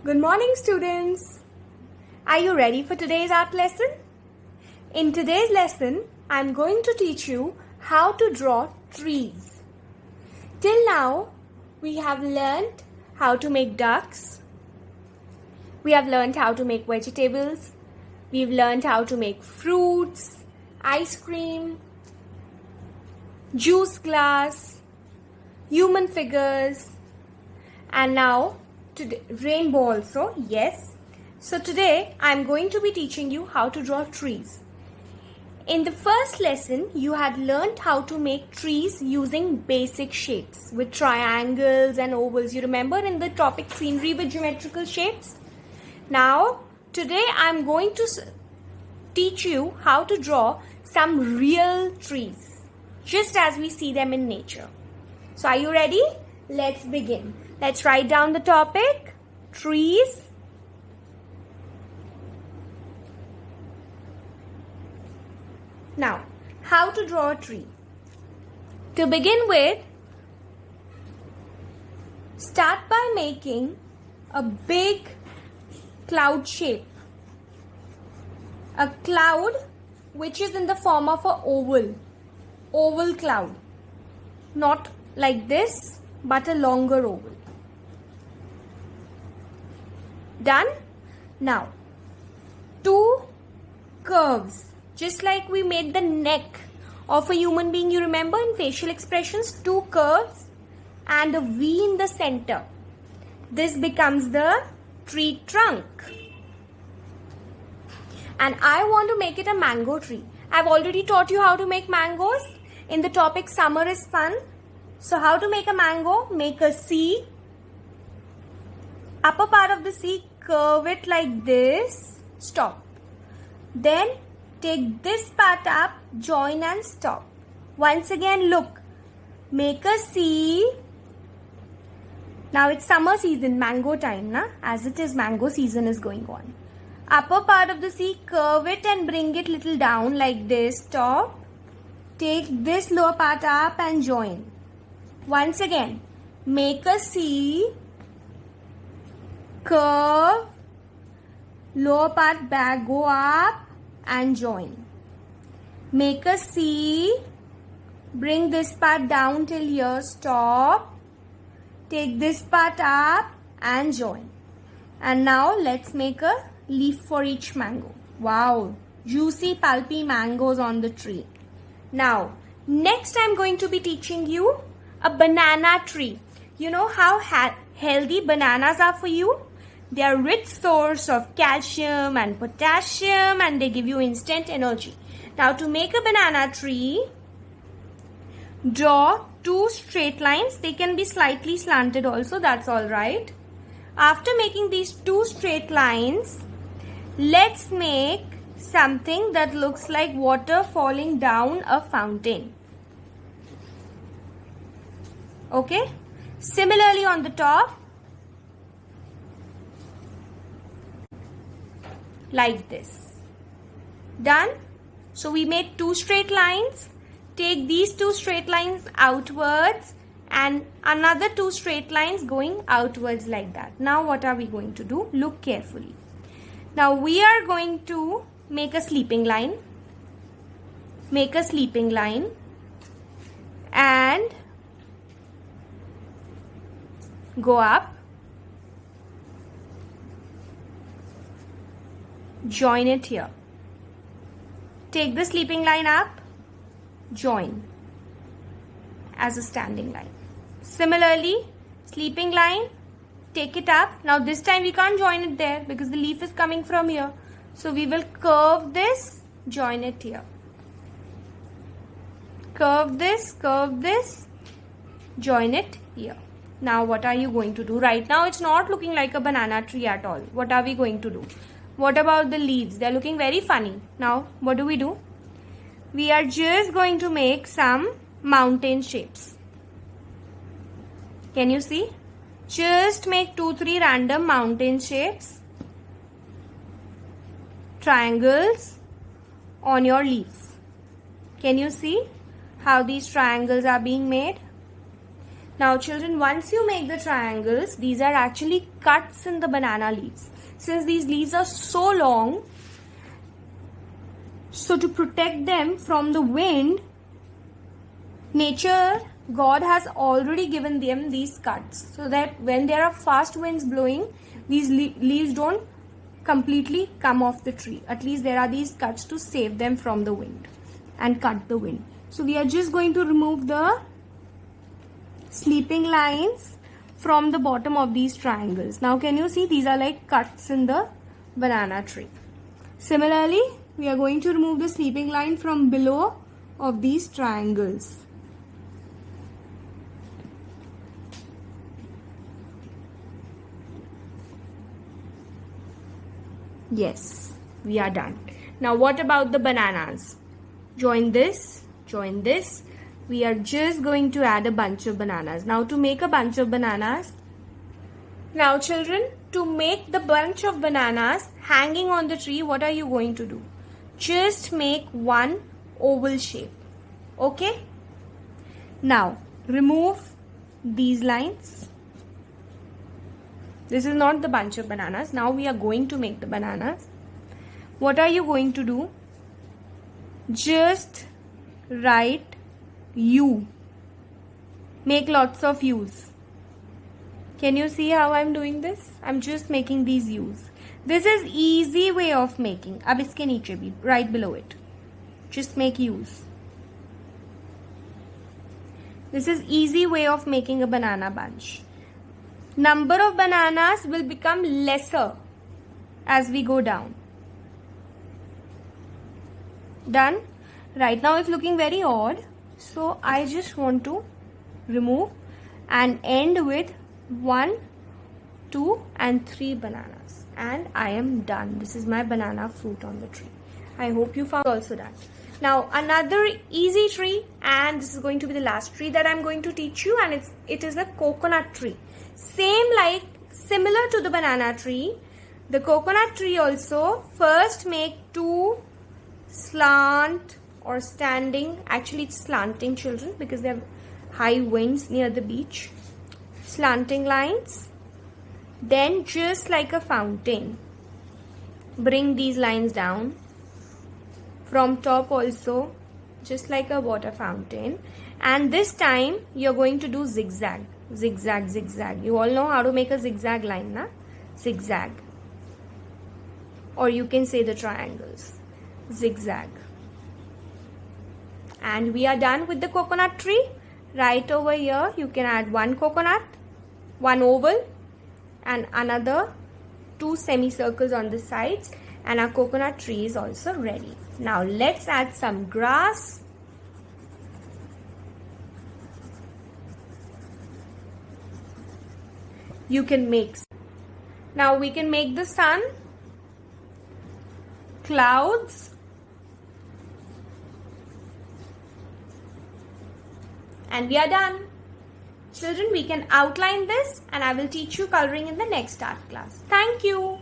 Good morning, students. Are you ready for today's art lesson? In today's lesson, I'm going to teach you how to draw trees. Till now, we have learned how to make ducks. We have learned how to make vegetables. We've learned how to make fruits, ice cream, juice glass, human figures, and now today, rainbow also, yes. So today I'm going to be teaching you how to draw trees. In the first lesson, you had learned how to make trees using basic shapes with triangles and ovals. You remember in the topic scenery with geometrical shapes? Now, today I'm going to teach you how to draw some real trees, just as we see them in nature. So are you ready? Let's begin. Let's write down the topic, trees. Now, how to draw a tree? To begin with, start by making a big cloud shape. A cloud which is in the form of an oval cloud. Not like this, but a longer oval. Done? Now, two curves, just like we made the neck of a human being. You remember in facial expressions, two curves and a V in the center. This becomes the tree trunk. And I want to make it a mango tree. I've already taught you how to make mangoes in the topic summer is fun. So how to make a mango? Make a C. Upper part of the C, curve it like this. Stop. Then take this part up, join and stop. Once again, look. Make a C. Now it's summer season, mango time, na? As it is, mango season is going on. Upper part of the C, curve it and bring it little down like this. Stop. Take this lower part up and join. Once again, make a C, curve, lower part back, go up and join. Make a C, bring this part down till here, stop. Take this part up and join. And now let's make a leaf for each mango. Wow, juicy pulpy mangoes on the tree. Now, next I'm going to be teaching you a banana tree. You know how healthy bananas are for you? They are rich source of calcium and potassium and they give you instant energy. Now to make a banana tree, draw two straight lines. They can be slightly slanted also, that's alright. After making these two straight lines, let's make something that looks like water falling down a fountain. Okay? Similarly on the top, like this. Done? So we made two straight lines. Take these two straight lines outwards and another two straight lines going outwards like that. Now what are we going to do? Look carefully. Now we are going to make a sleeping line. Make a sleeping line and go up. Join it here. Take the sleeping line up, join as a standing line. Similarly, sleeping line, take it up. Now this time we can't join it there because the leaf is coming from here. So we will curve this, join it here. Curve this, join it here. Now what are you going to do? Right now it's not looking like a banana tree at all. What are we going to do? What about the leaves? They're looking very funny. Now what do? We are just going to make some mountain shapes. Can you see? Just make 2-3 random mountain shapes. Triangles on your leaf. Can you see how these triangles are being made? Now children, once you make the triangles, these are actually cuts in the banana leaves. Since these leaves are so long, so to protect them from the wind, nature, God has already given them these cuts so that when there are fast winds blowing, these leaves don't completely come off the tree. At least there are these cuts to save them from the wind and cut the wind. So we are just going to remove the sleeping lines from the bottom of these triangles. Now can you see these are like cuts in the banana tree. Similarly, we are going to remove the sleeping line from below of these triangles. Yes, we are done. Now what about the bananas? Join this, join this. We are just going to add a bunch of bananas. Now to make a bunch of bananas, now children, to make the bunch of bananas hanging on the tree, what are you going to do? Just make one oval shape. Okay? Now remove these lines. This is not the bunch of bananas. Now we are going to make the bananas. What are you going to do? Just write U. Make lots of U's. Can you see how I'm doing this? I'm just making these U's. This is easy way of making. अब इसके नीचे भी, right below it. Just make U's. This is easy way of making a banana bunch. Number of bananas will become lesser as we go down. Done? Right now it's looking very odd. So I just want to remove and end with 1, 2 and 3 bananas. And I am done. This is my banana fruit on the tree. I hope you found also done. Now another easy tree, and this is going to be the last tree that I'm going to teach you, and it is a coconut tree. Similar to the banana tree, the coconut tree also, first make 2 slant or standing, actually it's slanting children because there are high winds near the beach, slanting lines. Then just like a fountain, bring these lines down. From top also, just like a water fountain. And this time you're going to do zigzag. Zigzag, zigzag. You all know how to make a zigzag line, na? Zigzag. Or you can say the triangles. Zigzag. And we are done with the coconut tree. Right over here, you can add 1 coconut, 1 oval, and another 2 semicircles on the sides. And our coconut tree is also ready. Now let's add some grass. You can make. Now we can make the sun, clouds, and we are done. Children, we can outline this and I will teach you coloring in the next art class. Thank you.